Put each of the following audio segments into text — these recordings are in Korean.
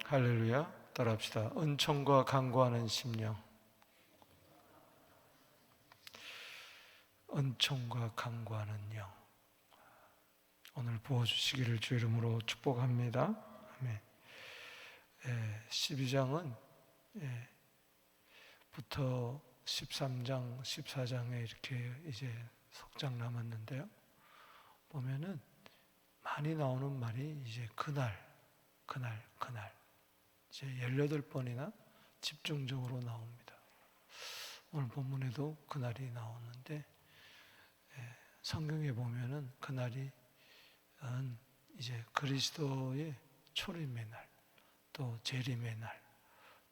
할렐루야. 따라합시다. 은총과 간구하는 심령. 은총과 간구하는 영. 오늘 부어주시기를 주 이름으로 축복합니다. 아멘. 12장은 부터 13장, 14장에 이렇게 이제 석장 남았는데요. 보면은 많이 나오는 말이 이제 그날 이제 18번이나 집중적으로 나옵니다. 오늘 본문에도 그날이 나오는데 성경에 보면은 그날이 이제 그리스도의 초림의 날, 또 재림의 날,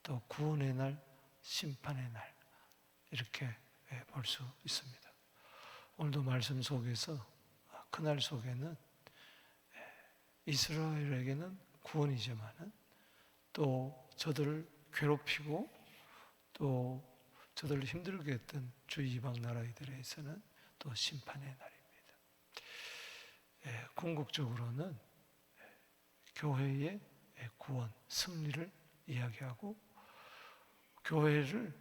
또 구원의 날, 심판의 날 이렇게 볼 수 있습니다. 오늘도 말씀 속에서 그날 속에는 이스라엘에게는 구원이지만은 또 저들을 괴롭히고 또 저들을 힘들게 했던 주 이방 나라들에서는 또 심판의 날입니다. 궁극적으로는 교회의 구원, 승리를 이야기하고 교회를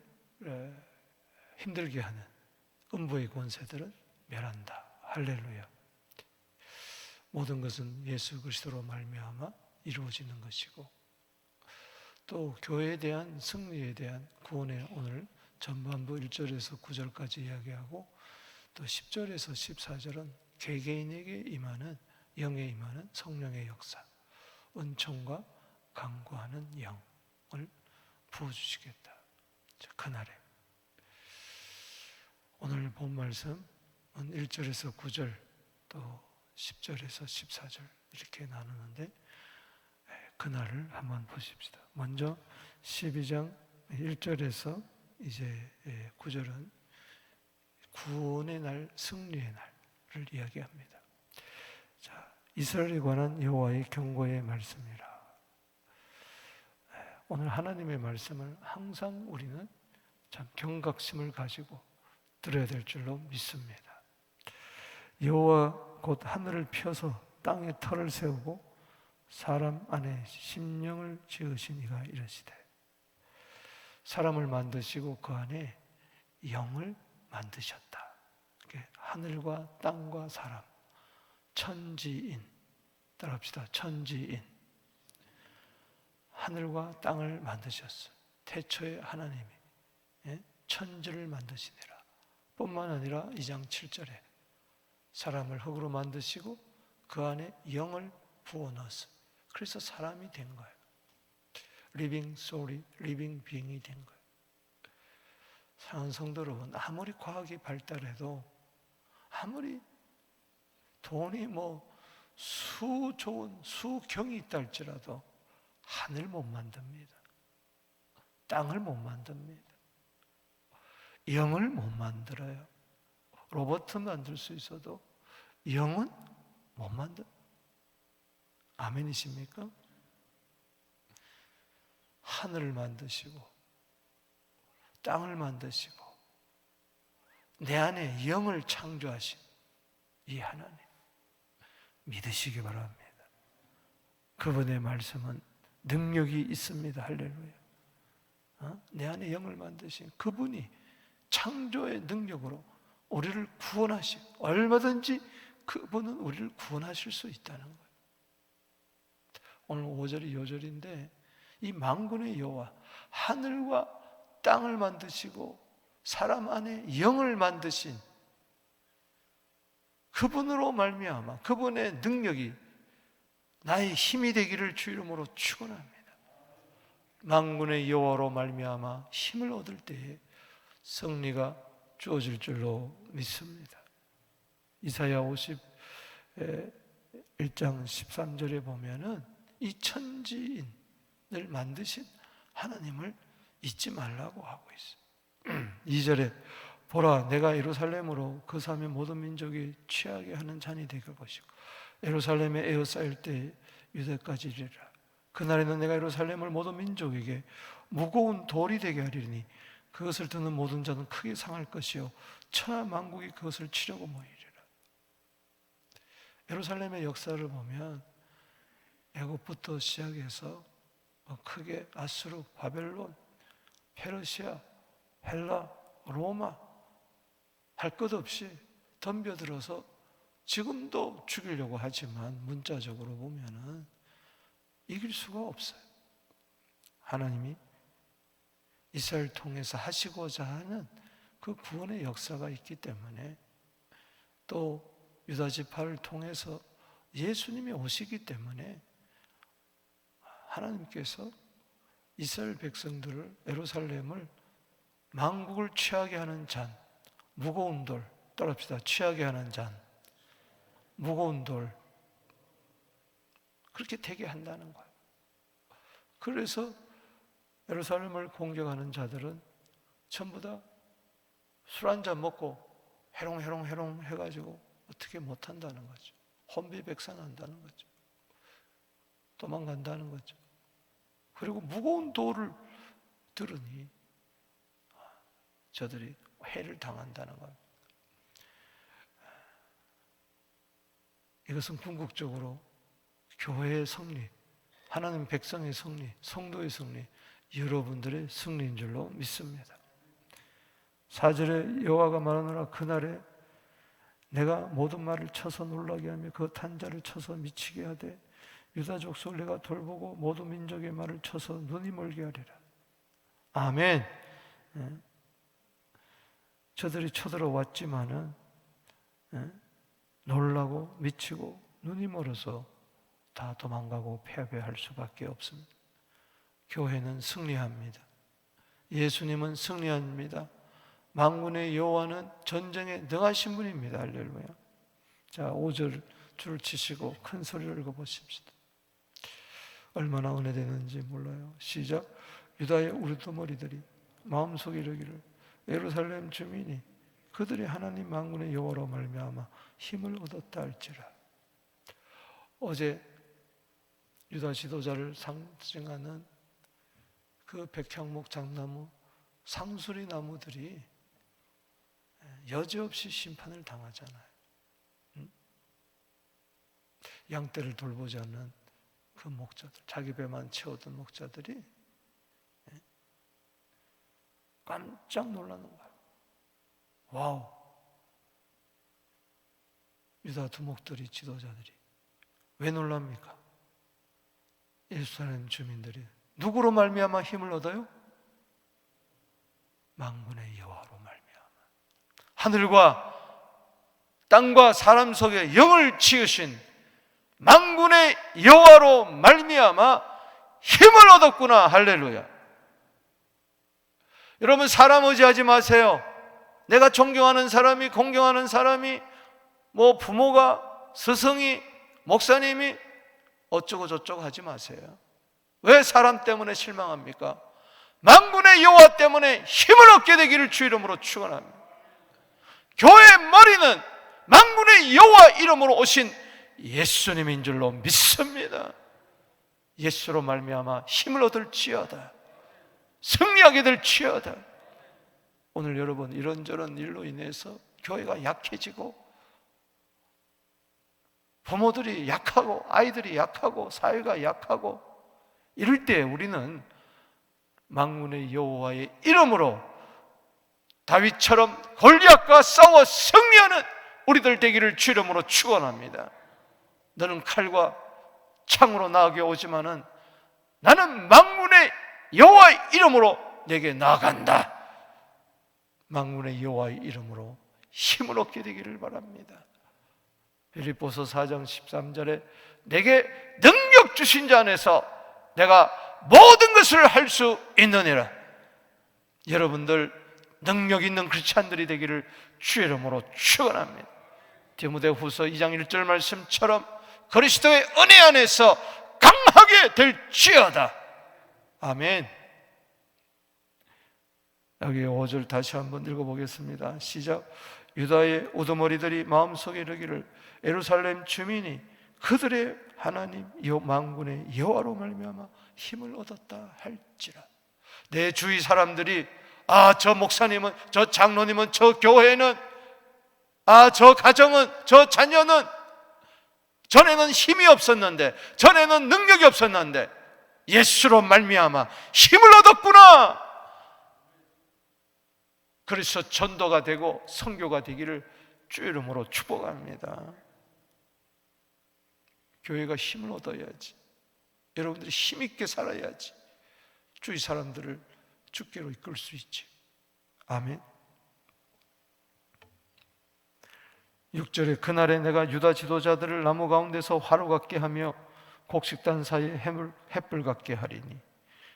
힘들게 하는 음부의 권세들은 멸한다. 할렐루야. 모든 것은 예수 그리스도로 말미암아 이루어지는 것이고 또 교회에 대한 승리에 대한 구원의 오늘 전반부 1절에서 9절까지 이야기하고 또 10절에서 14절은 개개인에게 임하는 영에 임하는 성령의 역사, 은총과 간구하는 영을 부어주시겠다. 그날에 오늘 본 말씀은 1절에서 9절 또 10절에서 14절 이렇게 나누는데 그날을 한번 보십시다. 먼저 12장 1절에서 이제 9절은 구원의 날, 승리의 날을 이야기합니다. 자, 이스라엘에 관한 여호와의 경고의 말씀이라. 오늘 하나님의 말씀을 항상 우리는 참 경각심을 가지고 들어야 될 줄로 믿습니다. 여호와 곧 하늘을 펴서 땅에 터를 세우고 사람 안에 심령을 지으신 이가 이르시되 사람을 만드시고 그 안에 영을 만드셨다. 하늘과 땅과 사람, 천지인, 따라합시다. 천지인, 하늘과 땅을 만드셨어요. 태초에 하나님이 천지를 만드시니라. 뿐만 아니라 2장 7절에 사람을 흙으로 만드시고 그 안에 영을 부어넣었어요. 그래서 사람이 된 거예요. 리빙 소울이, 리빙 빙이 된 거예요. 사랑하는 성도 여러분, 아무리 과학이 발달해도 아무리 돈이 수조 원, 수경이 있다 할지라도 하늘 못 만듭니다. 땅을 못 만듭니다. 영을 못 만들어요. 로봇은 만들 수 있어도 영은 못 만들어요. 아멘이십니까? 하늘을 만드시고 땅을 만드시고 내 안에 영을 창조하신 이 하나님 믿으시기 바랍니다. 그분의 말씀은 능력이 있습니다. 할렐루야. 내 안에 영을 만드신 그분이 창조의 능력으로 우리를 구원하시고 얼마든지 그분은 우리를 구원하실 수 있다는 거예요. 오늘 5절이 요절인데 이 만군의 여호와 하늘과 땅을 만드시고 사람 안에 영을 만드신 그분으로 말미암아 그분의 능력이 나의 힘이 되기를 주 이름으로 축원합니다. 만군의 여호와로 말미암아 힘을 얻을 때에 승리가 주어질 줄로 믿습니다. 이사야 51장 13절에 보면은 이 천지인을 만드신 하나님을 잊지 말라고 하고 있어요. 2절에 보라 내가 예루살렘으로 그 삶의 모든 민족이 취하게 하는 잔이 될 것이고 예루살렘에 에어싸일 때 유대까지 이르리라. 그날에는 내가 예루살렘을 모든 민족에게 무거운 돌이 되게 하리니 그것을 듣는 모든 자는 크게 상할 것이요 천하 만국이 그것을 치려고 모이리라. 예루살렘의 역사를 보면 애굽부터 시작해서 크게 아수르, 바벨론, 페르시아, 헬라, 로마 할 것 없이 덤벼들어서 지금도 죽이려고 하지만 문자적으로 보면은 이길 수가 없어요. 하나님이 이스라엘 통해서 하시고자 하는 그 구원의 역사가 있기 때문에, 또 유다 지파를 통해서 예수님이 오시기 때문에 하나님께서 이스라엘 백성들을, 예루살렘을 만국을 취하게 하는 잔, 무거운 돌, 따라합시다. 취하게 하는 잔, 무거운 돌, 그렇게 되게 한다는 거예요. 그래서 예루살렘을 공격하는 자들은 전부 다 술 한잔 먹고 해롱해롱 해가지고 어떻게 못한다는 거죠. 혼비백산한다는 거죠. 도망간다는 거죠. 그리고 무거운 돌을 들으니 저들이 해를 당한다는 겁니다. 이것은 궁극적으로 교회의 승리, 하나님 백성의 승리, 성도의 승리, 여러분들의 승리인 줄로 믿습니다. 4절에 여호와가 말하노라, 그날에 내가 모든 말을 쳐서 놀라게 하며 그 탄자를 쳐서 미치게 하되 유다 족속을 내가 돌보고 모든 민족의 말을 쳐서 눈이 멀게 하리라. 아멘. 저들이 쳐들어왔지만은 놀라고 미치고 눈이 멀어서 다 도망가고 패배할 수밖에 없습니다. 교회는 승리합니다. 예수님은 승리합니다. 만군의 여호와는 전쟁에 능하신 분입니다. 할렐루야. 자, 5절 줄을 치시고 큰 소리를 읽어보십시다. 얼마나 은혜되는지 몰라요. 시작. 유다의 우두머리들이 마음속에 이르기를 예루살렘 주민이 그들이 하나님 만군의 여호와로 말미암아 힘을 얻었다 할지라. 어제 유다 지도자를 상징하는 그 백향목 장나무, 상수리 나무들이 여지없이 심판을 당하잖아요. 양떼를 돌보지 않는 그 목자들, 자기 배만 채우던 목자들이 깜짝 놀라는 거예요. 와우! 유다 두목들이, 지도자들이 왜 놀랍니까? 예루살렘 주민들이 누구로 말미암아 힘을 얻어요? 만군의 여호와로 말미암아. 하늘과 땅과 사람 속에 영을 지으신 만군의 여호와로 말미암아 힘을 얻었구나. 할렐루야. 여러분, 사람 의지하지 마세요. 내가 존경하는 사람이, 공경하는 사람이, 뭐 부모가, 스승이, 목사님이 어쩌고 저쩌고 하지 마세요. 왜 사람 때문에 실망합니까? 만군의 여호와 때문에 힘을 얻게 되기를 주 이름으로 축원합니다. 교회의 머리는 만군의 여호와 이름으로 오신 예수님인 줄로 믿습니다. 예수로 말미암아 힘을 얻을지어다, 승리하게 될지어다. 오늘 여러분, 이런저런 일로 인해서 교회가 약해지고 부모들이 약하고 아이들이 약하고 사회가 약하고 이럴 때 우리는 만군의 여호와의 이름으로 다윗처럼 골리앗과 싸워 승리하는 우리들 되기를 주 이름으로 축원합니다. 너는 칼과 창으로 나에게 오지만은 나는 만군의 여호와의 이름으로 내게 나아간다. 만군의 여호와의 이름으로 힘을 얻게 되기를 바랍니다. 빌립보서 4장 13절에 내게 능력 주신 자 안에서 내가 모든 것을 할 수 있느니라. 여러분들 능력 있는 크리스찬들이 되기를 주의 이름으로 축원합니다. 디모데후서 2장 1절 말씀처럼 그리스도의 은혜 안에서 강하게 될지어다. 아멘. 여기 5절 다시 한번 읽어보겠습니다. 시작. 유다의 우두머리들이 마음속에 이르기를 예루살렘 주민이 그들의 하나님 만군의 여호와로 말미암아 힘을 얻었다 할지라. 내 주위 사람들이 저 목사님은, 저 장로님은, 저 교회는, 저 가정은, 저 자녀는 전에는 힘이 없었는데, 전에는 능력이 없었는데 예수로 말미암아 힘을 얻었구나. 그래서 전도가 되고 선교가 되기를 주 이름으로 축복합니다. 교회가 힘을 얻어야지. 여러분들이 힘있게 살아야지 주위 사람들을 주께로 이끌 수 있지. 아멘. 6절에 그날에 내가 유다 지도자들을 나무 가운데서 화로 같게 하며 곡식단 사이에 횃불 같게 하리니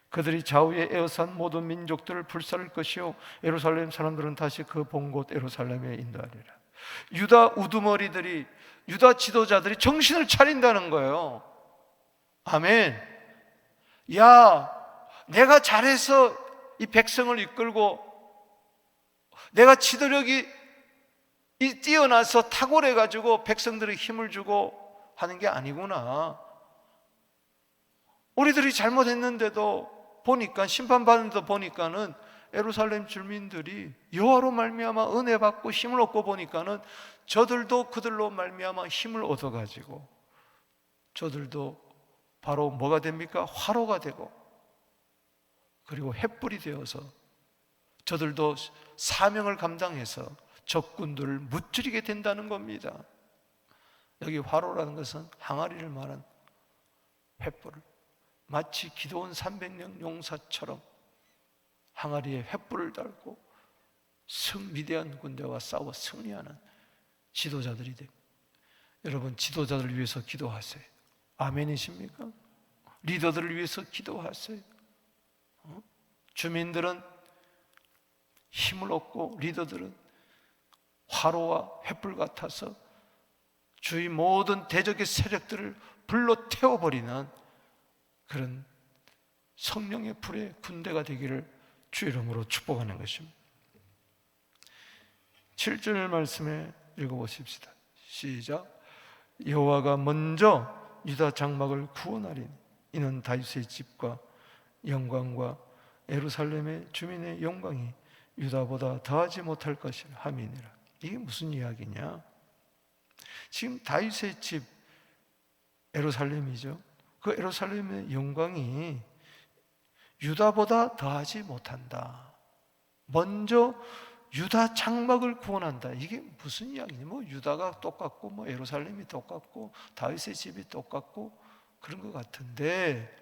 그들이 좌우에 에워싼 모든 민족들을 불살을 것이요 예루살렘 사람들은 다시 그 본 곳 예루살렘에 인도하리라. 유다 우두머리들이, 유다 지도자들이 정신을 차린다는 거예요. 아멘. 야, 내가 잘해서 이 백성을 이끌고 내가 지도력이 뛰어나서 탁월해가지고 백성들의 힘을 주고 하는 게 아니구나. 우리들이 잘못했는데도 보니까, 심판받는데도 보니까는 예루살렘 주민들이 여호와로 말미암아 은혜 받고 힘을 얻고 보니까는 저들도 그들로 말미암아 힘을 얻어가지고 저들도 바로 뭐가 됩니까? 화로가 되고 그리고 횃불이 되어서 저들도 사명을 감당해서 적군들을 무찌르게 된다는 겁니다. 여기 화로라는 것은 항아리를 말한 횃불을, 마치 기도원 300명 용사처럼 항아리에 횃불을 달고 위대한 군대와 싸워 승리하는 지도자들이 됩니다. 여러분, 지도자들을 위해서 기도하세요. 아멘이십니까? 리더들을 위해서 기도하세요. 주민들은 힘을 얻고 리더들은 화로와 횃불 같아서 주위 모든 대적의 세력들을 불러 태워버리는 그런 성령의 불의 군대가 되기를 주 이름으로 축복하는 것입니다. 7절 말씀에 읽어보십시다. 시작. 여호와가 먼저 유다 장막을 구원하리니 이는 다윗의 집과 영광과 예루살렘의 주민의 영광이 유다보다 더하지 못할 것이라 함이니라. 이게 무슨 이야기냐? 지금 다윗의 집 예루살렘이죠. 그 예루살렘의 영광이 유다보다 더하지 못한다. 먼저 유다 장막을 구원한다. 이게 무슨 이야기냐? 뭐 유다가 똑같고 뭐 예루살렘이 똑같고 다윗의 집이 똑같고 그런 것 같은데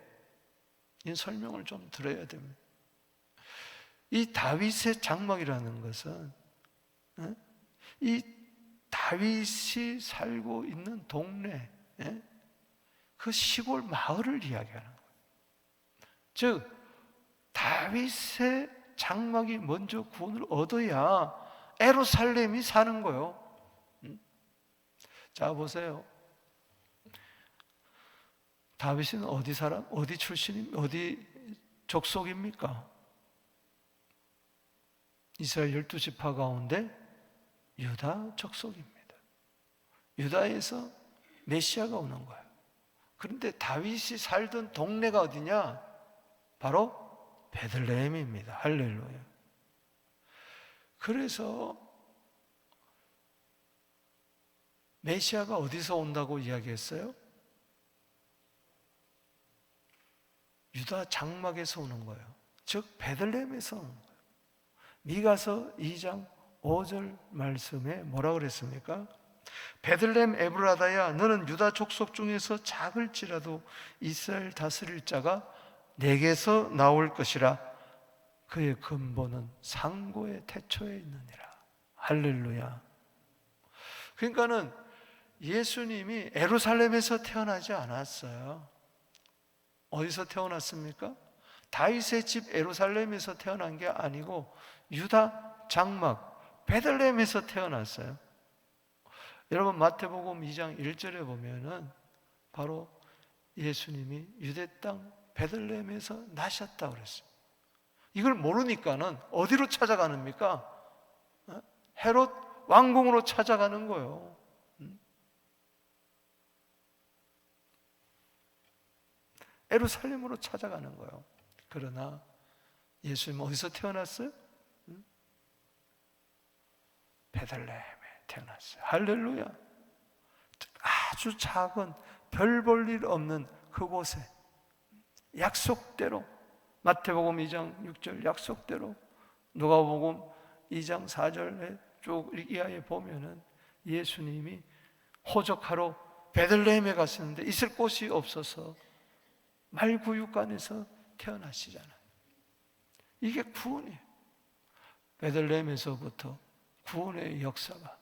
이 설명을 좀 들어야 됩니다. 이 다윗의 장막이라는 것은 이 다윗이 살고 있는 동네, 그 시골 마을을 이야기하는 거예요. 즉 다윗의 장막이 먼저 구원을 얻어야 예루살렘이 사는 거예요. 자, 보세요. 다윗은 어디 사람, 어디 출신입니까? 어디 족속입니까? 이스라엘 12지파 가운데 유다 족속입니다. 유다에서 메시아가 오는 거예요. 그런데 다윗이 살던 동네가 어디냐? 바로 베들레헴입니다. 할렐루야. 그래서 메시아가 어디서 온다고 이야기했어요? 유다 장막에서 오는 거예요. 즉 베들레헴에서 오는 거예요. 미가서 2장 5절 말씀에 뭐라 그랬습니까? 베들레헴 에브라다야 너는 유다 족속 중에서 작을지라도 이스라엘 다스릴 자가 내게서 나올 것이라. 그의 근본은 상고의 태초에 있느니라. 할렐루야. 그러니까는 예수님이 예루살렘에서 태어나지 않았어요. 어디서 태어났습니까? 다윗의 집 예루살렘에서 태어난 게 아니고 유다 장막 베들레헴에서 태어났어요. 여러분 마태복음 2장 1절에 보면은 바로 예수님이 유대 땅 베들레헴에서 나셨다고 그랬어요. 이걸 모르니까는 어디로 찾아가는입니까? 헤롯 왕궁으로 찾아가는 거예요. 예루살렘으로 찾아가는 거예요. 그러나 예수님 어디서 태어났어요? 베들레헴에 태어났어요. 할렐루야. 아주 작은 별 볼 일 없는 그곳에 약속대로, 마태복음 2장 6절 약속대로, 누가복음 2장 4절에 쭉 이하에 보면은 예수님이 호적하러 베들레헴에 갔었는데 있을 곳이 없어서 말구육간에서 태어나시잖아요. 이게 구원이에요. 베들레헴에서부터 구원의 역사가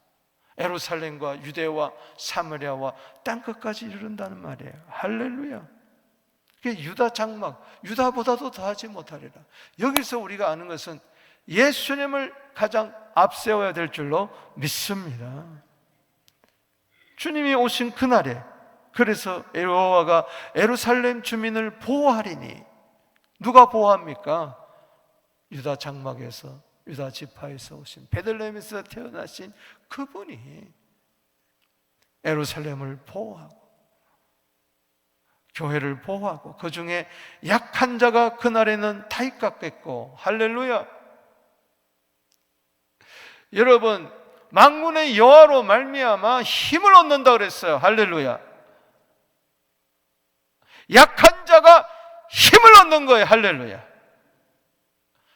예루살렘과 유대와 사마리아와 땅끝까지 이르른다는 말이에요. 할렐루야. 그게 유다 장막, 유다보다도 더하지 못하리라. 여기서 우리가 아는 것은 예수님을 가장 앞세워야 될 줄로 믿습니다. 주님이 오신 그날에, 그래서 여호와가 예루살렘 주민을 보호하리니, 누가 보호합니까? 유다 장막에서, 유다 지파에서 오신, 베들레헴에서 태어나신 그분이 예루살렘을 보호하고 교회를 보호하고 그 중에 약한 자가 그날에는 다 입각됐고, 할렐루야. 여러분, 만군의 여호와로 말미암아 힘을 얻는다 그랬어요. 할렐루야. 약한 자가 힘을 얻는 거예요. 할렐루야.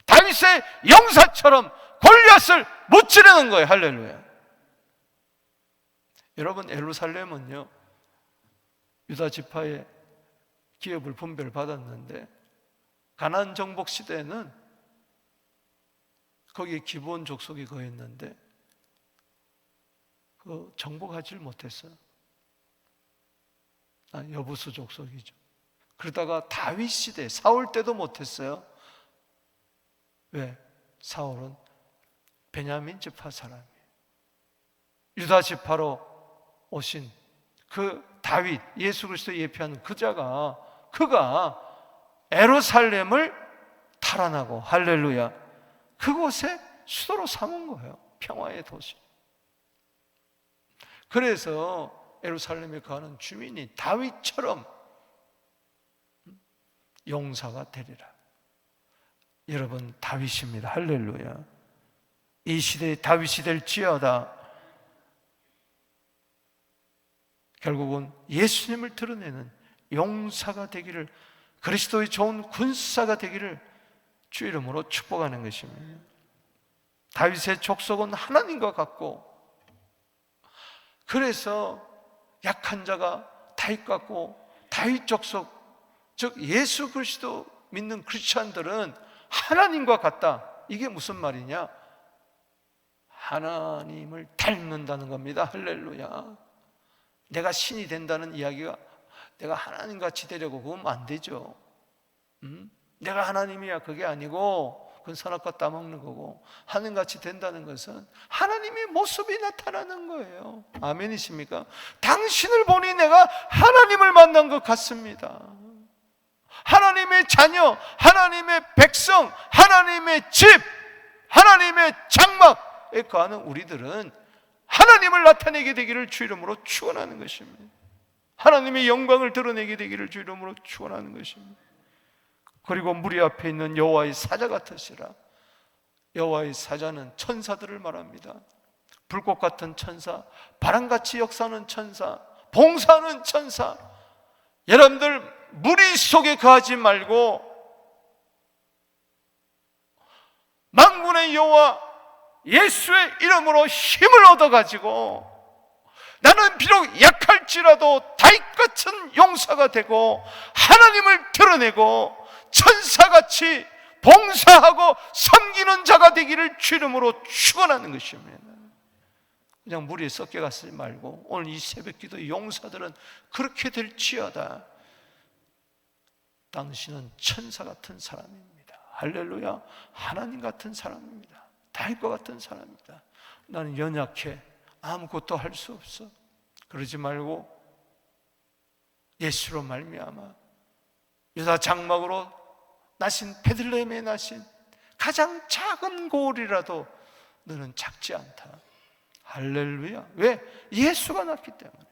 다윗의 용사처럼 골리앗을 무찌르는 거예요. 할렐루야. 여러분, 예루살렘은요, 유다 지파의 기업을 분배받았는데 가나안 정복 시대에는 거기에 기브온 족속이 거했는데 그 정복하지를 못했어요. 여부수 족속이죠. 그러다가 다윗 시대, 사울 때도 못했어요. 왜? 사울은 베냐민 지파 사람이에요. 유다 지파로 오신 그 다윗, 예수 그리스도 예표하는 그가 예루살렘을 탈환하고, 할렐루야, 그곳에 수도로 삼은 거예요. 평화의 도시. 그래서 예루살렘에 가는 주민이 다윗처럼 용사가 되리라. 여러분, 다윗입니다. 할렐루야. 이 시대에 다윗이 될지어다. 결국은 예수님을 드러내는 용사가 되기를, 그리스도의 좋은 군사가 되기를 주 이름으로 축복하는 것입니다. 다윗의 족속은 하나님과 같고, 그래서 약한 자가 다윗 같고, 다윗 족속, 즉 예수 그리스도 믿는 크리스찬들은 하나님과 같다. 이게 무슨 말이냐? 하나님을 닮는다는 겁니다. 할렐루야. 내가 신이 된다는 이야기가 내가 하나님같이 되려고 그러면 안 되죠. 내가 하나님이야, 그게 아니고 그건 선악과 따먹는 거고, 하나님같이 된다는 것은 하나님의 모습이 나타나는 거예요. 아멘이십니까? 당신을 보니 내가 하나님을 만난 것 같습니다. 하나님의 자녀, 하나님의 백성, 하나님의 집, 하나님의 장막에 거하는 우리들은 하나님을 나타내게 되기를 주 이름으로 축원하는 것입니다. 하나님의 영광을 드러내게 되기를 주 이름으로 축원하는 것입니다. 그리고 무리 앞에 있는 여호와의 사자 같으시라. 여호와의 사자는 천사들을 말합니다. 불꽃 같은 천사, 바람같이 역사하는 천사, 봉사하는 천사. 여러분들, 무리 속에 거하지 말고 만군의 여호와 예수의 이름으로 힘을 얻어가지고, 나는 비록 약할지라도 다윗같은 용사가 되고 하나님을 드러내고 천사같이 봉사하고 섬기는 자가 되기를 주 이름으로 축원하는 것입니다. 그냥 무리에 섞여가지 말고 오늘 이 새벽기도 용사들은 그렇게 될지어다. 당신은 천사 같은 사람입니다. 할렐루야. 하나님 같은 사람입니다. 다윗과 같은 사람입니다. 나는 연약해, 아무것도 할 수 없어. 그러지 말고 예수로 말미암아 유다 장막으로 나신, 베들레헴에 나신 가장 작은 고울이라도 너는 작지 않다. 할렐루야. 왜? 예수가 났기 때문에.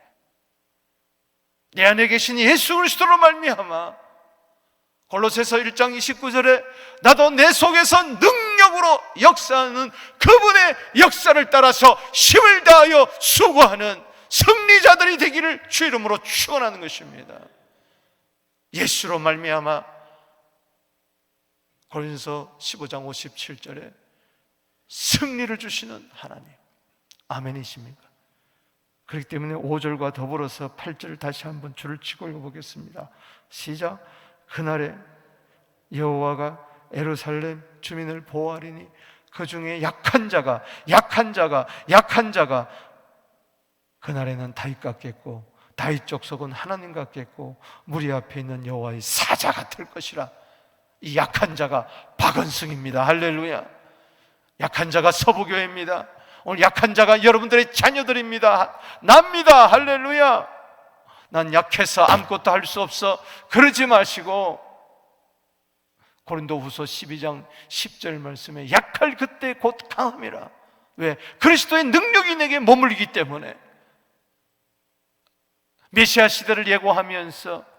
내 안에 계신 예수 그리스도로 말미암아, 골로새서 1장 29절에 나도 내 속에서 능력으로 역사하는 그분의 역사를 따라서 힘을 다하여 수고하는 승리자들이 되기를 주 이름으로 축원하는 것입니다. 예수로 말미암아 고린도서 15장 57절에 승리를 주시는 하나님, 아멘이십니까? 그렇기 때문에 5절과 더불어서 8절을 다시 한번 줄을 치고 읽어보겠습니다. 시작. 그날에 여호와가 예루살렘 주민을 보호하리니 그 중에 약한 자가 그날에는 다윗 같겠고 다윗 족속은 하나님 같겠고 무리 앞에 있는 여호와의 사자가 될 것이라. 이 약한 자가 박은승입니다. 할렐루야. 약한 자가 서부교회입니다. 오늘 약한 자가 여러분들의 자녀들입니다. 납니다. 할렐루야. 난 약해서 아무것도 할 수 없어, 그러지 마시고 고린도후서 12장 10절 말씀에 약할 그때 곧 강함이라. 왜? 그리스도의 능력이 내게 머물기 때문에. 메시아 시대를 예고하면서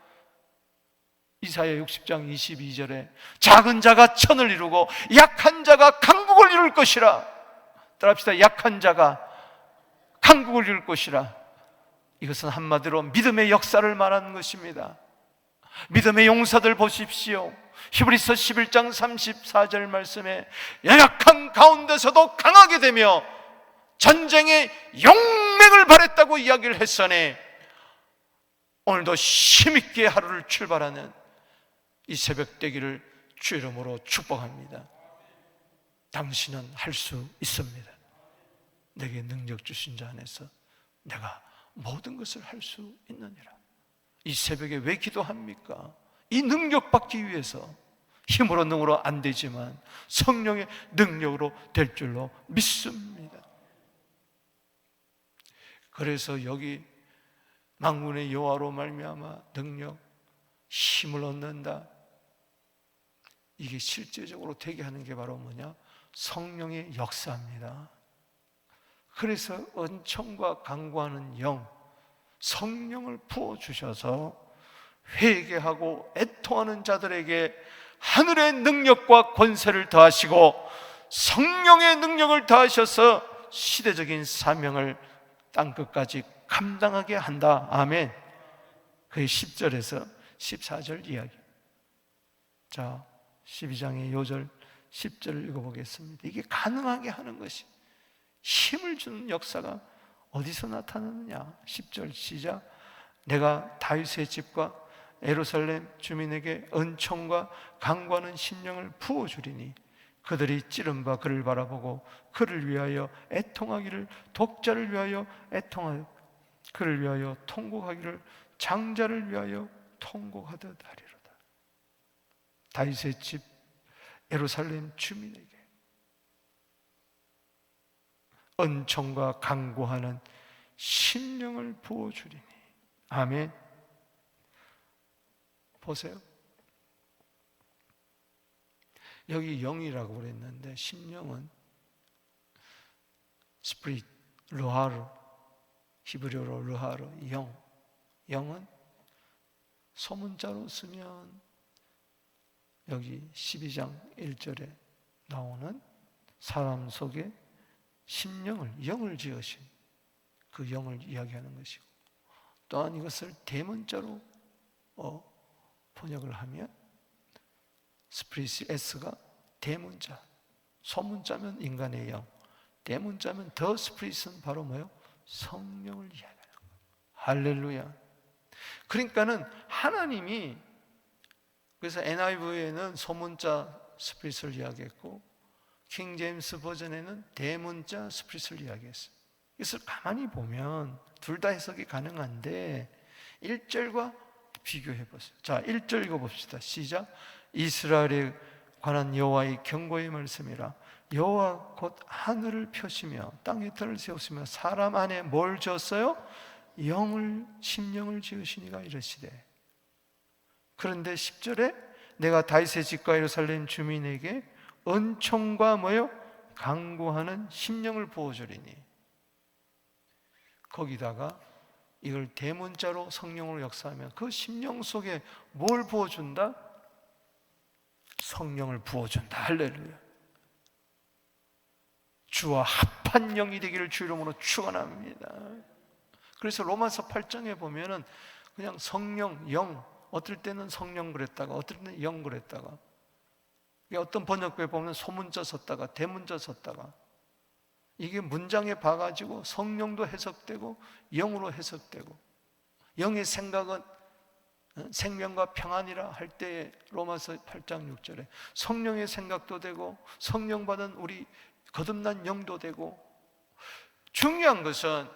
이사야 60장 22절에 작은 자가 천을 이루고 약한 자가 강국을 이룰 것이라. 따라합시다. 약한 자가 강국을 이룰 것이라. 이것은 한마디로 믿음의 역사를 말하는 것입니다. 믿음의 용사들 보십시오. 히브리서 11장 34절 말씀에 연약한 가운데서도 강하게 되며 전쟁의 용맹을 발했다고 이야기를 했으니 오늘도 힘있게 하루를 출발하는 이 새벽 되기를 주 이름으로 축복합니다. 당신은 할 수 있습니다. 내게 능력 주신 자 안에서 내가 모든 것을 할 수 있느니라. 이 새벽에 왜 기도합니까? 이 능력 받기 위해서. 힘으로 능으로 안 되지만 성령의 능력으로 될 줄로 믿습니다. 그래서 여기 만군의 여호와로 말미암아 능력, 힘을 얻는다. 이게 실제적으로 되게 하는 게 바로 뭐냐? 성령의 역사입니다. 그래서 은총과 강구하는 영, 성령을 부어주셔서 회개하고 애통하는 자들에게 하늘의 능력과 권세를 더하시고 성령의 능력을 더하셔서 시대적인 사명을 땅끝까지 감당하게 한다. 아멘. 그게 10절에서 14절 이야기. 자, 12장의 요절 10절을 읽어보겠습니다. 이게 가능하게 하는 것이, 힘을 주는 역사가 어디서 나타나느냐? 10절 시작. 내가 다윗의 집과 예루살렘 주민에게 은총과 강구하는 심령을 부어주리니 그들이 찌른 바 그를 바라보고 그를 위하여 애통하기를, 독자를 위하여 애통하여 그를 위하여 통곡하기를, 장자를 위하여 통곡하듯 하리로다. 다윗의 집 예루살렘 주민에게 은총과 강구하는 심령을 부어주리니. 아멘. 보세요. 여기 영이라고 그랬는데 심령은 스피릿, 루하르, 히브리어로 루하르, 영. 영은 소문자로 쓰면 여기 12장 1절에 나오는 사람 속에 심령을, 영을 지으신 그 영을 이야기하는 것이고, 또한 이것을 대문자로 번역을 하면 스피릿 S가 대문자, 소문자면 인간의 영, 대문자면 더 스피릿은 바로 뭐예요? 성령을 이야기하는 거예요. 할렐루야. 그러니까는 하나님이, 그래서 NIV에는 소문자 스피릿을 이야기했고 킹 제임스 버전에는 대문자 스피릿을 이야기했어요. 이것을 가만히 보면 둘 다 해석이 가능한데 1절과 비교해 보세요. 자, 1절 읽어봅시다. 시작. 이스라엘에 관한 여호와의 경고의 말씀이라. 여호와 곧 하늘을 펴시며 땅에 털을 세우시며 사람 안에 뭘 지었어요? 영을, 심령을 지으시니가 이르시되. 그런데 10절에 내가 다윗의 집과 예루살렘 주민에게 은총과 뭐요? 강구하는 심령을 부어주리니. 거기다가 이걸 대문자로 성령으로 역사하면 그 심령 속에 뭘 부어준다? 성령을 부어준다. 할렐루야. 주와 합한 영이 되기를 주 이름으로 축원합니다. 그래서 로마서 8장에 보면은 그냥 성령, 영, 어떨 때는 성령 그랬다가 어떨 때는 영 그랬다가 어떤 번역부에 보면 소문자 썼다가 대문자 썼다가, 이게 문장에 봐가지고 성령도 해석되고 영으로 해석되고, 영의 생각은 생명과 평안이라 할 때에 로마서 8장 6절에 성령의 생각도 되고 성령 받은 우리 거듭난 영도 되고, 중요한 것은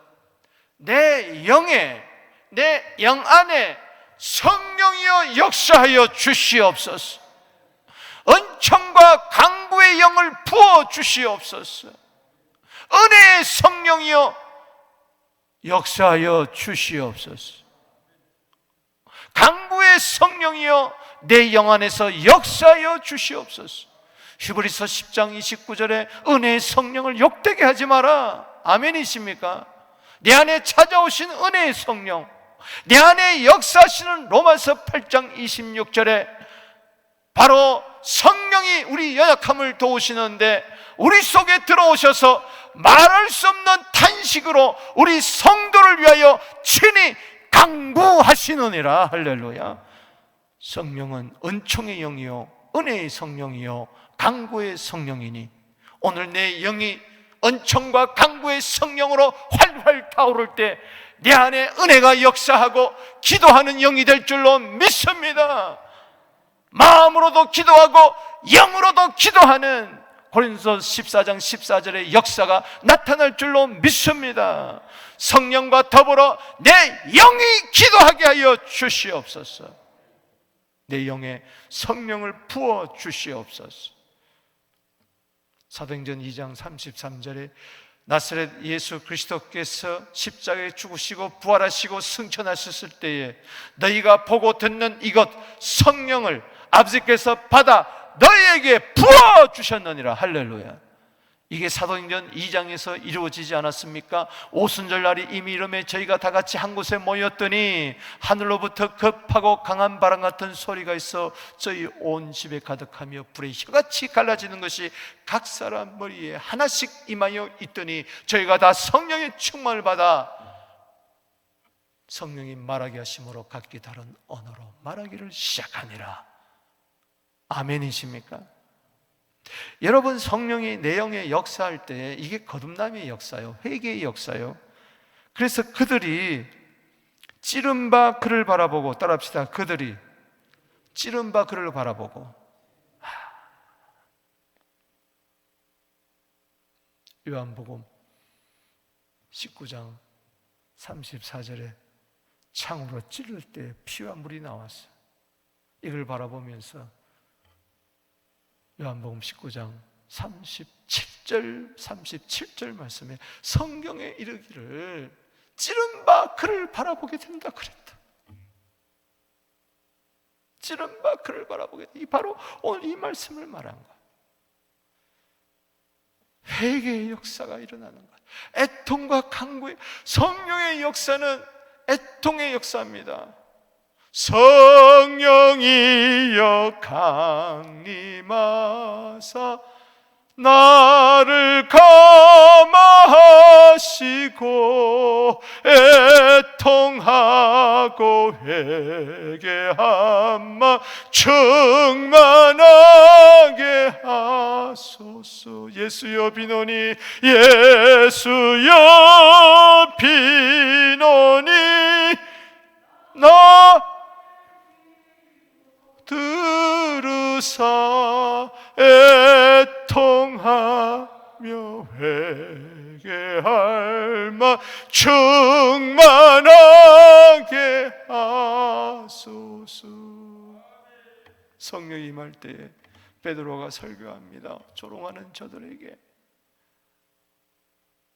내 영에, 내 영 안에 성령이여 역사하여 주시옵소서. 은총과 강구의 영을 부어 주시옵소서. 은혜의 성령이여 역사하여 주시옵소서. 강구의 성령이여 내 영 안에서 역사하여 주시옵소서. 히브리서 10장 29절에 은혜의 성령을 욕되게 하지 마라. 아멘이십니까? 내 안에 찾아오신 은혜의 성령, 내 안에 역사하시는 로마서 8장 26절에 바로 성령이 우리 연약함을 도우시는데 우리 속에 들어오셔서 말할 수 없는 탄식으로 우리 성도를 위하여 친히 강구하시느니라. 할렐루야. 성령은 은총의 영이요 은혜의 성령이요 강구의 성령이니, 오늘 내 영이 은총과 강구의 성령으로 활활 타오를 때 내 안에 은혜가 역사하고 기도하는 영이 될 줄로 믿습니다. 마음으로도 기도하고 영으로도 기도하는 고린도서 14장 14절의 역사가 나타날 줄로 믿습니다. 성령과 더불어 내 영이 기도하게 하여 주시옵소서. 내 영에 성령을 부어 주시옵소서. 사도행전 2장 33절에 나사렛 예수 그리스도께서 십자가에 죽으시고 부활하시고 승천하셨을 때에 너희가 보고 듣는 이것 성령을 아버지께서 받아 너희에게 부어주셨느니라. 할렐루야. 이게 사도행전 2장에서 이루어지지 않았습니까? 오순절 날이 이미 이름에 저희가 다 같이 한 곳에 모였더니 하늘로부터 급하고 강한 바람 같은 소리가 있어 저희 온 집에 가득하며 불의 혀같이 갈라지는 것이 각 사람 머리에 하나씩 임하여 있더니 저희가 다 성령의 충만을 받아 성령이 말하게 하심으로 각기 다른 언어로 말하기를 시작하니라. 아멘이십니까? 여러분, 성령이 내 영에 역사할 때 이게 거듭남의 역사요, 회개의 역사요. 그래서 그들이 찌른 바 그를 바라보고, 따라합시다. 그들이 찌른 바 그를 바라보고. 요한복음 19장 34절에 창으로 찌를 때 피와 물이 나왔어. 이걸 바라보면서 요한복음 19장 37절 말씀에 성경에 이르기를 찌른 바 그를 바라보게 된다 그랬다. 찌른 바 그를 바라보게 된다. 이 바로 오늘 이 말씀을 말한 거야. 회개의 역사가 일어나는 거야. 애통과 간구의, 성령의 역사는 애통의 역사입니다. 성령이여 강림하사 나를 감화하시고 애통하고 회개한 마 충만하게 하소서. 예수여 비노니 예수여 비노니 나 들으사 애통하며 회개할 마 충만하게 하소서. 성령이 임할 때에 베드로가 설교합니다. 조롱하는 저들에게.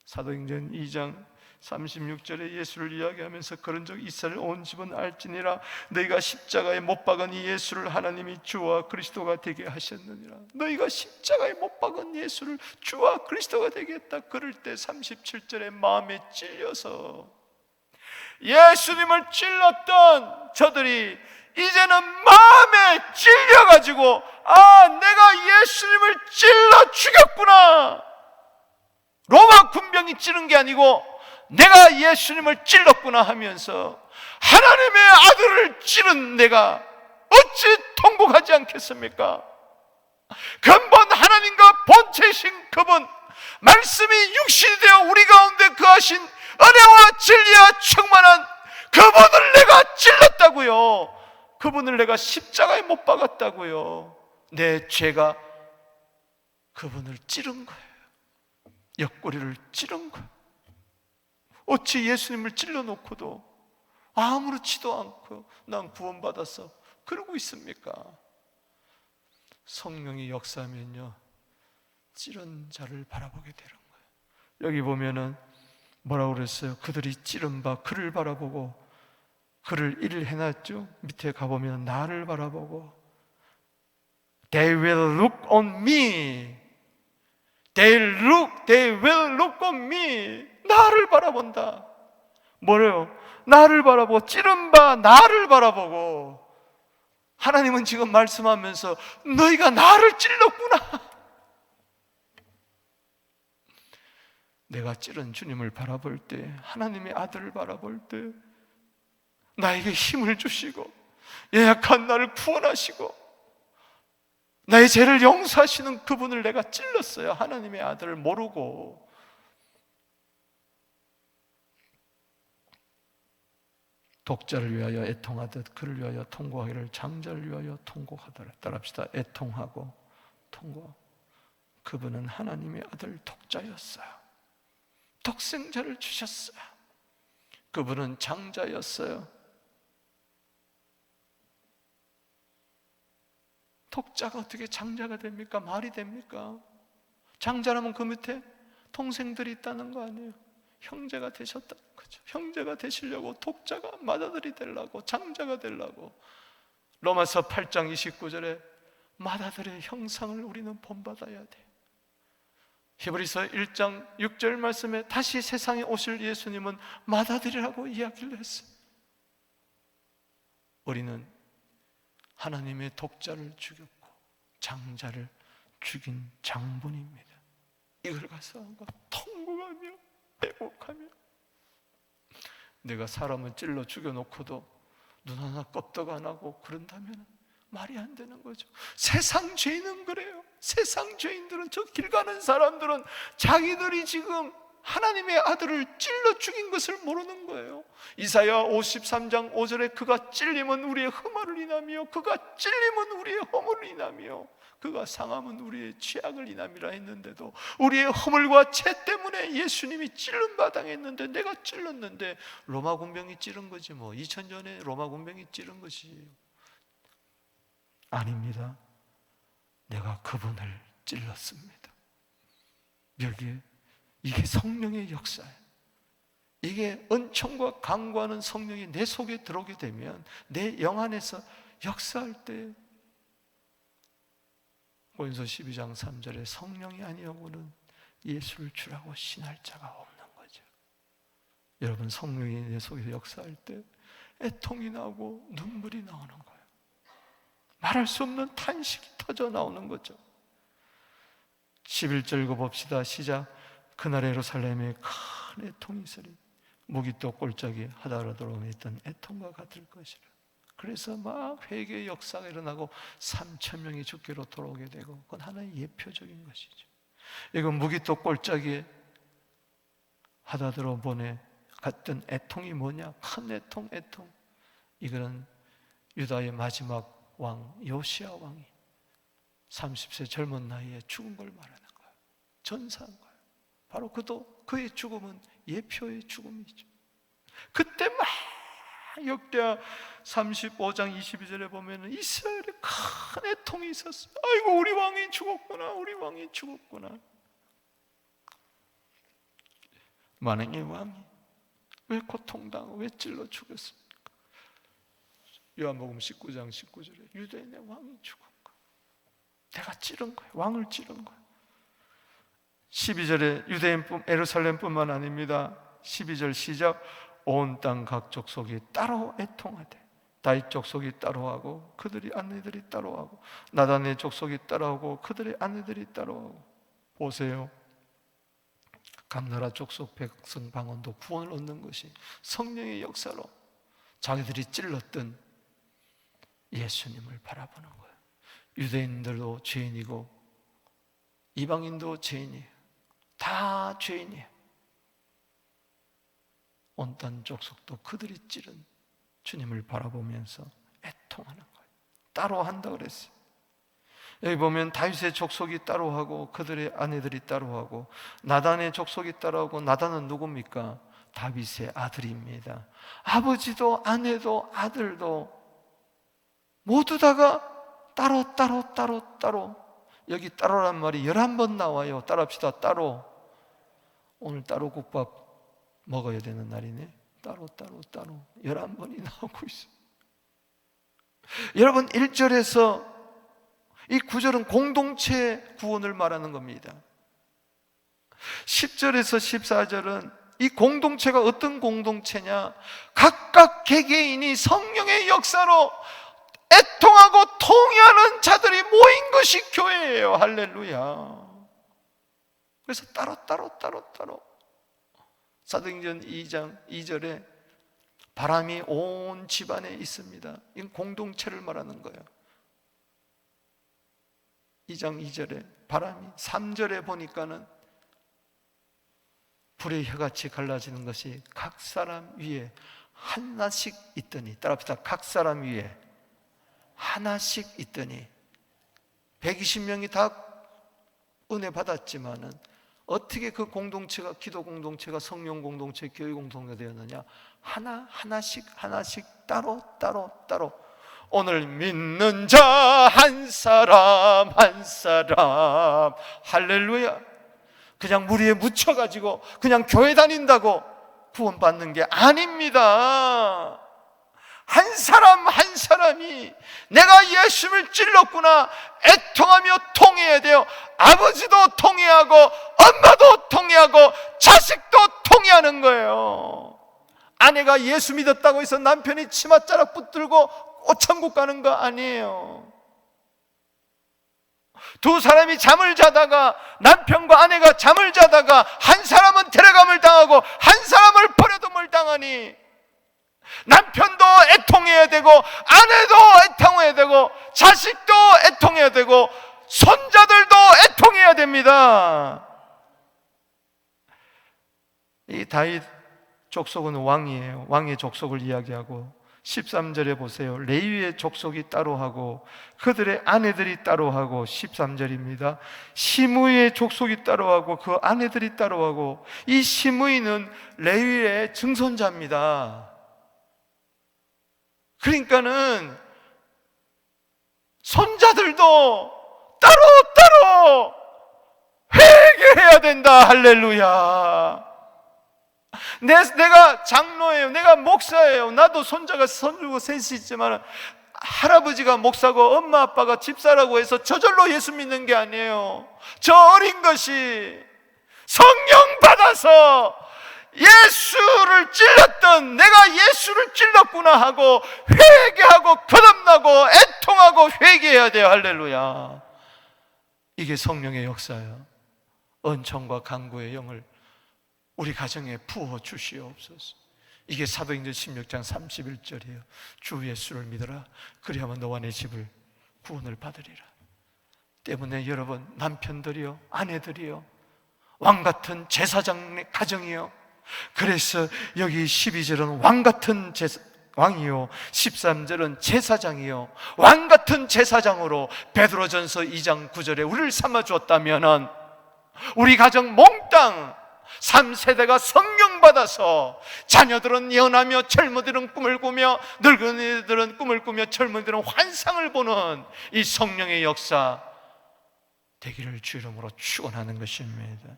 사도행전 2장 36절에 예수를 이야기하면서 그런 적 이스라엘 온 집은 알지니라. 너희가 십자가에 못 박은 이 예수를 하나님이 주와 그리스도가 되게 하셨느니라. 너희가 십자가에 못 박은 예수를 주와 그리스도가 되게 했다. 그럴 때 37절에 마음에 찔려서 예수님을 찔렀던 저들이 이제는 마음에 찔려가지고 내가 예수님을 찔러 죽였구나. 로마 군병이 찌른 게 아니고 내가 예수님을 찔렀구나 하면서 하나님의 아들을 찌른 내가 어찌 통곡하지 않겠습니까? 근본 하나님과 본체신 그분, 말씀이 육신이 되어 우리 가운데 거하신 은혜와 진리와 충만한 그분을 내가 찔렀다고요. 그분을 내가 십자가에 못 박았다고요. 내 죄가 그분을 찌른 거예요. 옆구리를 찌른 거예요. 어찌 예수님을 찔러놓고도 아무렇지도 않고 난 구원받았어 그러고 있습니까? 성령이 역사하면요, 찌른 자를 바라보게 되는 거예요. 여기 보면은 뭐라고 그랬어요? 그들이 찌른 바 그를 바라보고, 그를 일을 해놨죠. 밑에 가보면 나를 바라보고, They will look on me. They will look on me. 나를 바라본다. 뭐래요? 나를 바라보고, 찌른 바 나를 바라보고. 하나님은 지금 말씀하면서 너희가 나를 찔렀구나. 내가 찌른 주님을 바라볼 때, 하나님의 아들을 바라볼 때 나에게 힘을 주시고 연약한 나를 구원하시고 나의 죄를 용서하시는 그분을 내가 찔렀어요. 하나님의 아들을 모르고. 독자를 위하여 애통하듯 그를 위하여 통고하기를 장자를 위하여 통고하더라. 따라합시다. 애통하고 통고. 그분은 하나님의 아들 독자였어요. 독생자를 주셨어요. 그분은 장자였어요. 독자가 어떻게 장자가 됩니까? 말이 됩니까? 장자라면 그 밑에 동생들이 있다는 거 아니에요? 형제가 되셨다는 거죠. 형제가 되시려고 독자가 맏아들이 되려고, 장자가 되려고. 로마서 8장 29절에 맏아들의 형상을 우리는 본받아야 돼. 히브리서 1장 6절 말씀에 다시 세상에 오실 예수님은 맏아들이라고 이야기를 했어요. 우리는 하나님의 독자를 죽였고 장자를 죽인 장본입니다. 이걸 가서 통곡하며 애곡하며, 내가 사람을 찔러 죽여놓고도 눈 하나 껍데기 안 하고 그런다면 말이 안 되는 거죠. 세상 죄인은 그래요. 세상 죄인들은, 저 길 가는 사람들은 자기들이 지금 하나님의 아들을 찔러 죽인 것을 모르는 거예요. 이사야 53장 5절에 그가 찔림은 우리의 흠을 인하며 그가 찔림은 우리의 허물을 인하며 그가 상함은 우리의 죄악을 인함이라 했는데도 우리의 허물과 죄 때문에 예수님이 찔른 바 당했는데, 내가 찔렀는데 로마 군병이 찌른 거지 뭐. 2000년에 로마 군병이 찌른 것이에요. 아닙니다. 내가 그분을 찔렀습니다. 여기에 이게 성령의 역사예요. 이게 은총과 강구하는 성령이 내 속에 들어오게 되면 내 영 안에서 역사할 때, 고린도서 12장 3절에 성령이 아니하고는 예수를 주라고 신할 자가 없는 거죠. 여러분, 성령이 내 속에서 역사할 때 애통이 나오고 눈물이 나오는 거예요. 말할 수 없는 탄식이 터져 나오는 거죠. 11절 읽어봅시다. 시작. 그날 예루살렘에 큰 애통이 있으리 무기또 꼴짝이 하다하다로 있던 애통과 같을 것이라. 그래서 막 회개의 역사가 일어나고 3,000명이 죽기로 돌아오게 되고, 그건 하나의 예표적인 것이죠. 이건 무기또 꼴짝이 하다하다로 보내 갔던 애통이 뭐냐? 큰 애통. 이거는 유다의 마지막 왕 요시야 왕이 30세 젊은 나이에 죽은 걸 말하는 거예요. 전사한 거예요. 바로 그의 죽음은 예표의 죽음이죠. 그때 막 역대하 35장 22절에 보면 이스라엘에 큰 애통이 있었어요. 아이고, 우리 왕이 죽었구나. 만왕의 왕이 왜 고통당하고 왜 찔러 죽었습니까? 요한복음 19장 19절에 유대인의 왕이 죽은 거예요. 내가 찌른 거예요. 왕을 찌른 거예요. 12절에 유대인뿐 예루살렘뿐만 아닙니다. 12절 시작. 온 땅 각 족속이 따로 애통하되, 다윗 족속이 따로하고 그들의 아내들이 따로하고, 나단의 족속이 따로하고 그들의 아내들이 따로하고. 보세요. 각 나라 족속 백성 방언도 구원을 얻는 것이 성령의 역사로 자기들이 찔렀던 예수님을 바라보는 거예요. 유대인들도 죄인이고 이방인도 죄인이에요. 다 죄인이에요. 온 땅 족속도 그들이 찌른 주님을 바라보면서 애통하는 거예요. 따로 한다 그랬어요. 여기 보면 다윗의 족속이 따로 하고 그들의 아내들이 따로 하고 나단의 족속이 따로 하고, 나단은 누굽니까? 다윗의 아들입니다. 아버지도 아내도 아들도 모두 다가 따로. 여기 따로란 말이 11번 나와요. 따라합시다. 따로. 오늘 따로 국밥 먹어야 되는 날이네. 따로 11번이 나오고 있어요. 여러분, 1절에서 이 구절은 공동체 구원을 말하는 겁니다. 10절에서 14절은 이 공동체가 어떤 공동체냐? 각각 개개인이 성령의 역사로 애통하고 통회하는 자들이 모인 것이 교회예요. 할렐루야. 그래서 따로. 사도행전 2장 2절에 바람이 온 집안에 있습니다. 이 공동체를 말하는 거예요. 2장 2절에 바람이, 3절에 보니까는 불의 혀같이 갈라지는 것이 각 사람 위에 하나씩 있더니, 따라합시다. 각 사람 위에 하나씩 있더니, 120명이 다 은혜 받았지만은 어떻게 그 공동체가, 기도 공동체가 성령 공동체, 교회 공동체가 되었느냐? 하나씩 따로. 오늘 믿는 자 한 사람 할렐루야. 그냥 무리에 묻혀가지고 그냥 교회 다닌다고 구원받는 게 아닙니다. 한 사람이 내가 예수를 찔렀구나 애통하며 통해야 돼요. 아버지도 통해하고 엄마도 통해하고 자식도 통해하는 거예요. 아내가 예수 믿었다고 해서 남편이 치맛자락 붙들고 천국 가는 거 아니에요. 두 사람이 잠을 자다가, 남편과 아내가 잠을 자다가 한 사람은 데려감을 당하고 한 사람을 버려둠을 당하니 남편도 애통해야 되고 아내도 애통해야 되고 자식도 애통해야 되고 손자들도 애통해야 됩니다. 이 다윗 족속은 왕이에요. 왕의 족속을 이야기하고 13절에 보세요. 레위의 족속이 따로 하고 그들의 아내들이 따로 하고, 13절입니다. 시므이의 족속이 따로 하고 그 아내들이 따로 하고, 이 시므이는 레위의 증손자입니다. 그러니까는 손자들도 따로 회개해야 된다. 할렐루야. 내가 장로예요. 내가 목사예요. 나도 손자가 손주고 셋이 있지만 할아버지가 목사고 엄마 아빠가 집사라고 해서 저절로 예수 믿는 게 아니에요. 저 어린 것이 성령 받아서 예수를 찔렀던, 내가 예수를 찔렀구나 하고 회개하고 거듭나고 애통하고 회개해야 돼요. 할렐루야. 이게 성령의 역사예요. 은총과 강구의 영을 우리 가정에 부어 주시옵소서. 이게 사도행전 16장 31절이에요. 주 예수를 믿어라. 그리하면 너와 내 집을 구원을 받으리라. 때문에 여러분, 남편들이요, 아내들이요, 왕같은 제사장의 가정이요. 그래서 여기 12절은 왕같은 왕이요, 13절은 제사장이요, 왕같은 제사장으로 베드로전서 2장 9절에 우리를 삼아주었다면 우리 가정 몽땅 3세대가 성령 받아서 자녀들은 예언하며 젊은이들은 꿈을 꾸며 늙은이들은 꿈을 꾸며 젊은이들은 환상을 보는 이 성령의 역사 되기를 주 이름으로 축원하는 것입니다.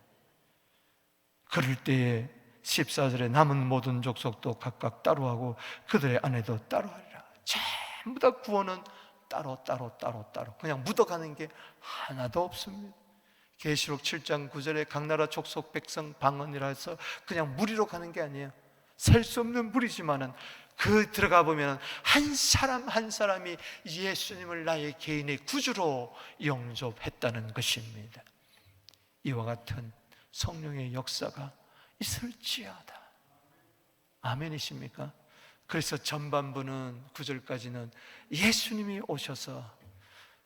그럴 때에 14절에 남은 모든 족속도 각각 따로 하고 그들의 아내도 따로 하리라. 전부 다 구원은 따로 그냥 묻어가는 게 하나도 없습니다. 계시록 7장 9절에 각 나라 족속 백성 방언이라 해서 그냥 무리로 가는 게 아니에요. 셀 수 없는 무리지만은 그 들어가 보면 한 사람 한 사람이 예수님을 나의 개인의 구주로 영접했다는 것입니다. 이와 같은 성령의 역사가 있을지어다. 아멘이십니까? 그래서 전반부는 9절까지는 예수님이 오셔서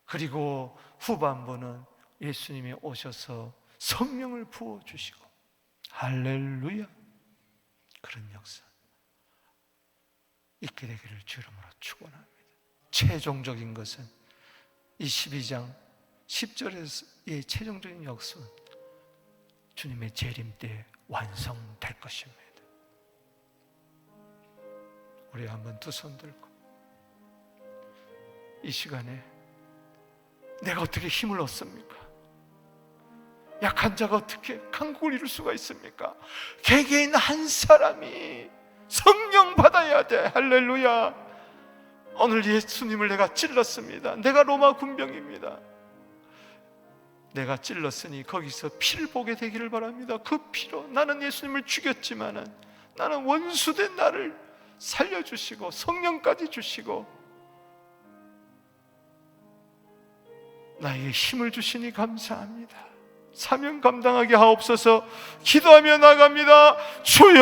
그리고 후반부는 예수님이 오셔서 성령을 부어주시고, 할렐루야, 그런 역사 있게 되기를 주 이름으로 축원합니다. 최종적인 것은 이 12장 10절에서의 최종적인 역사는 주님의 재림 때 완성될 것입니다. 우리 한번 두 손 들고 이 시간에 내가 어떻게 힘을 얻습니까? 약한 자가 어떻게 강국을 이룰 수가 있습니까? 개개인 한 사람이 성령 받아야 돼. 할렐루야. 오늘 예수님을 내가 찔렀습니다. 내가 로마 군병입니다. 내가 찔렀으니 거기서 피를 보게 되기를 바랍니다. 그 피로 나는 예수님을 죽였지만은 나는 원수된 나를 살려주시고 성령까지 주시고 나에게 힘을 주시니 감사합니다. 사명 감당하게 하옵소서. 기도하며 나갑니다. 주여